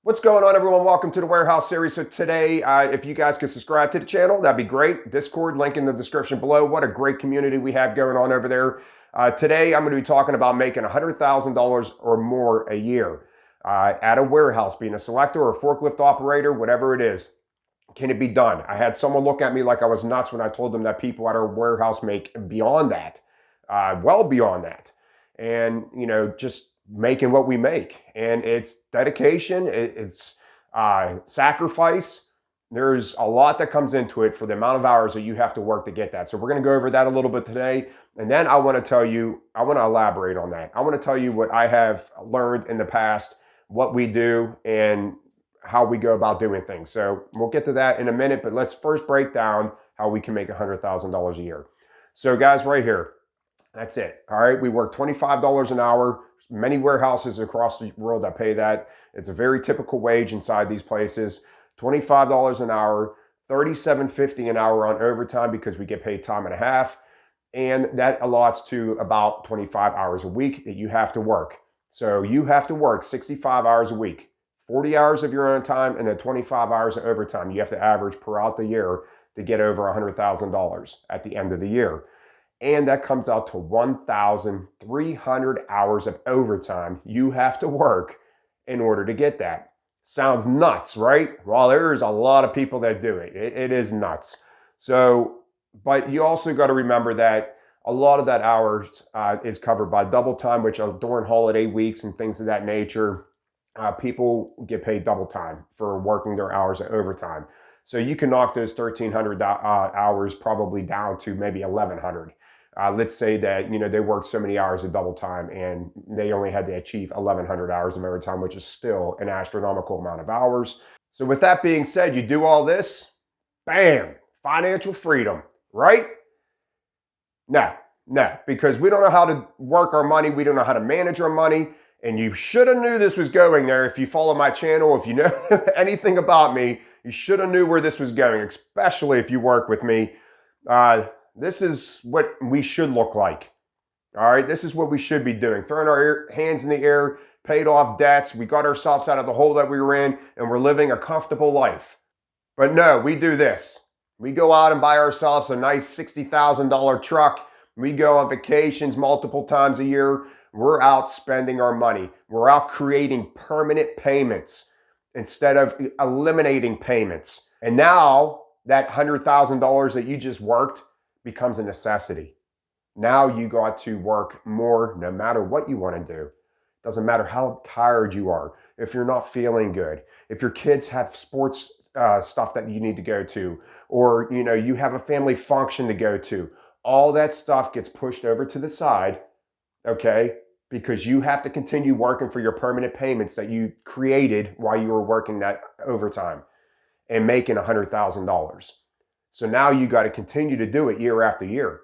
What's going on, everyone? Welcome to the Warehouse Series. So today, if you guys could subscribe to the channel, that'd be great. Discord, link in the description below. What a great community we have going on over there. Today, I'm going to be talking about making $100,000 or more a year at a warehouse, being a selector or a forklift operator, whatever it is. Can it be done? I had someone look at me like I was nuts when I told them that people at our warehouse make beyond that, well beyond that. And, just making what we make. And it's dedication, it's sacrifice. There's a lot that comes into it for the amount of hours that you have to work to get that. So we're going to go over that a little bit today. And then I want to elaborate on that. I want to tell you what I have learned in the past, what we do, and how we go about doing things. So we'll get to that in a minute, but let's first break down how we can make $100,000 a year. So guys, right here, that's it. All right, we work $25 an hour. Many warehouses across the world that pay that. It's a very typical wage inside these places. $25 an hour, $37.50 an hour on overtime because we get paid time and a half. And that allots to about 25 hours a week that you have to work. So you have to work 65 hours a week, 40 hours of your own time, and then 25 hours of overtime. You have to average throughout the year to get over $100,000 at the end of the year. And that comes out to 1,300 hours of overtime you have to work in order to get that. Sounds nuts, right? Well, there's a lot of people that do it. It is nuts. So, but you also got to remember that a lot of that hours is covered by double time, which are during holiday weeks and things of that nature. People get paid double time for working their hours of overtime. So you can knock those 1,300 hours probably down to maybe 1,100. Let's say that they worked so many hours of double time and they only had to achieve 1,100 hours of overtime, which is still an astronomical amount of hours. So with that being said, you do all this, bam, financial freedom, right? No, no, because we don't know how to work our money. We don't know how to manage our money. And you should have knew this was going there. If you follow my channel, if you know anything about me, you should have knew where this was going, especially if you work with me. This is what we should look like. All right, this is what we should be doing. Throwing our hands in the air, paid off debts. We got ourselves out of the hole that we were in, and we're living a comfortable life. But no, we do this. We go out and buy ourselves a nice $60,000 truck. We go on vacations multiple times a year. We're out spending our money. We're out creating permanent payments instead of eliminating payments. And now that $100,000 that you just worked becomes a necessity. Now you got to work more no matter what you want to do. Doesn't matter how tired you are, if you're not feeling good, if your kids have sports stuff that you need to go to, or you have a family function to go to. All that stuff gets pushed over to the side, okay? Because you have to continue working for your permanent payments that you created while you were working that overtime and making $100,000. So now you got to continue to do it year after year.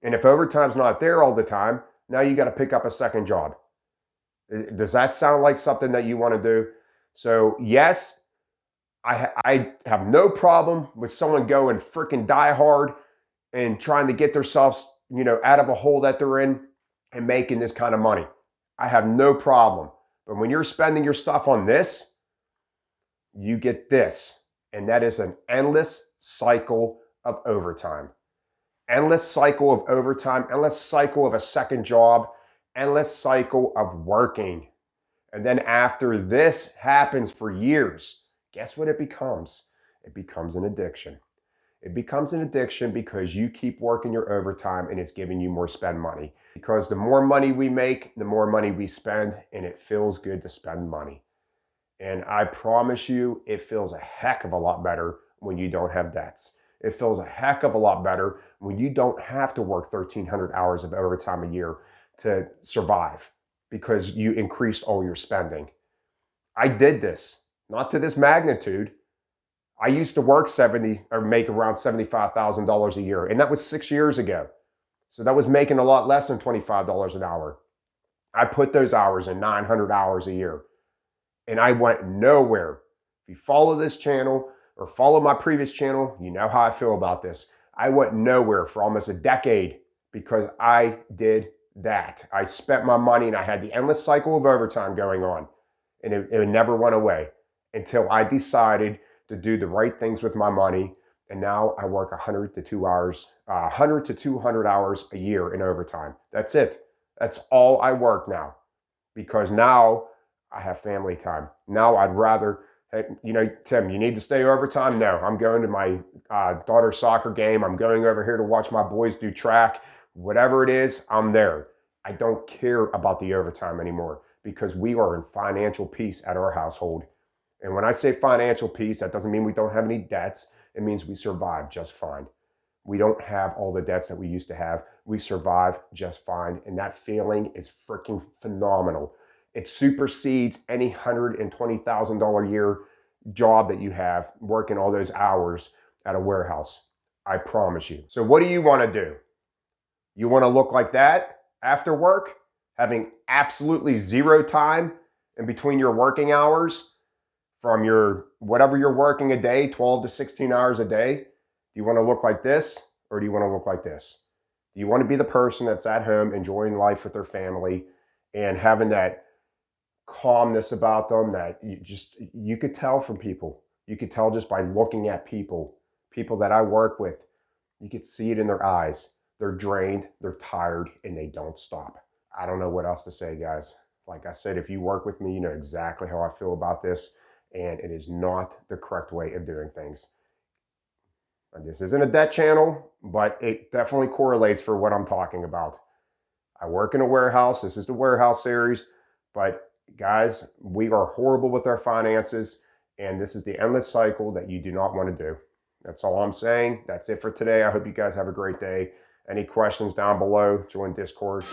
And if overtime's not there all the time, now you got to pick up a second job. Does that sound like something that you want to do? So yes, I have no problem with someone going freaking die hard and trying to get themselves, out of a hole that they're in and making this kind of money. I have no problem. But when you're spending your stuff on this, you get this. And that is an endless cycle of overtime. Endless cycle of overtime, endless cycle of a second job, endless cycle of working. And then after this happens for years, guess what it becomes? It becomes an addiction. It becomes an addiction because you keep working your overtime and it's giving you more spend money. Because the more money we make, the more money we spend, and it feels good to spend money. And I promise you, it feels a heck of a lot better when you don't have debts. It feels a heck of a lot better when you don't have to work 1,300 hours of overtime a year to survive because you increased all your spending. I did this, not to this magnitude. I used to work 70 or make around $75,000 a year, and that was 6 years ago. So that was making a lot less than $25 an hour. I put those hours in, 900 hours a year, and I went nowhere. If you follow this channel or follow my previous channel, you know how I feel about this. I went nowhere for almost a decade because I did that. I spent my money and I had the endless cycle of overtime going on, and it never went away. until I decided to do the right things with my money. And now I work 100 to 200 hours a year in overtime. That's it. That's all I work now, because now I have family time. Now I'd rather, hey, Tim, you need to stay overtime? No, I'm going to my daughter's soccer game. I'm going over here to watch my boys do track. Whatever it is, I'm there. I don't care about the overtime anymore, because we are in financial peace at our household. And when I say financial peace, that doesn't mean we don't have any debts. It means we survive just fine. We don't have all the debts that we used to have. We survive just fine. And that feeling is freaking phenomenal. It supersedes any $120,000 a year job that you have working all those hours at a warehouse. I promise you. So what do you want to do? You want to look like that after work, having absolutely zero time in between your working hours from your whatever you're working a day, 12 to 16 hours a day? Do you want to look like this, or do you want to look like this? Do you want to be the person that's at home enjoying life with their family and having that calmness about them that you could tell from people? You could tell just by looking at people that I work with. You could see it in their eyes. They're drained, they're tired, and they don't stop. I don't know what else to say, guys. Like I said, if you work with me, you know exactly how I feel about this, and it is not the correct way of doing things. And this isn't a debt channel, but it definitely correlates for what I'm talking about. I work in a warehouse. This is the warehouse series. But guys, we are horrible with our finances, and this is the endless cycle that you do not want to do. That's all I'm saying. That's it for today. I hope you guys have a great day. Any questions down below, join Discord.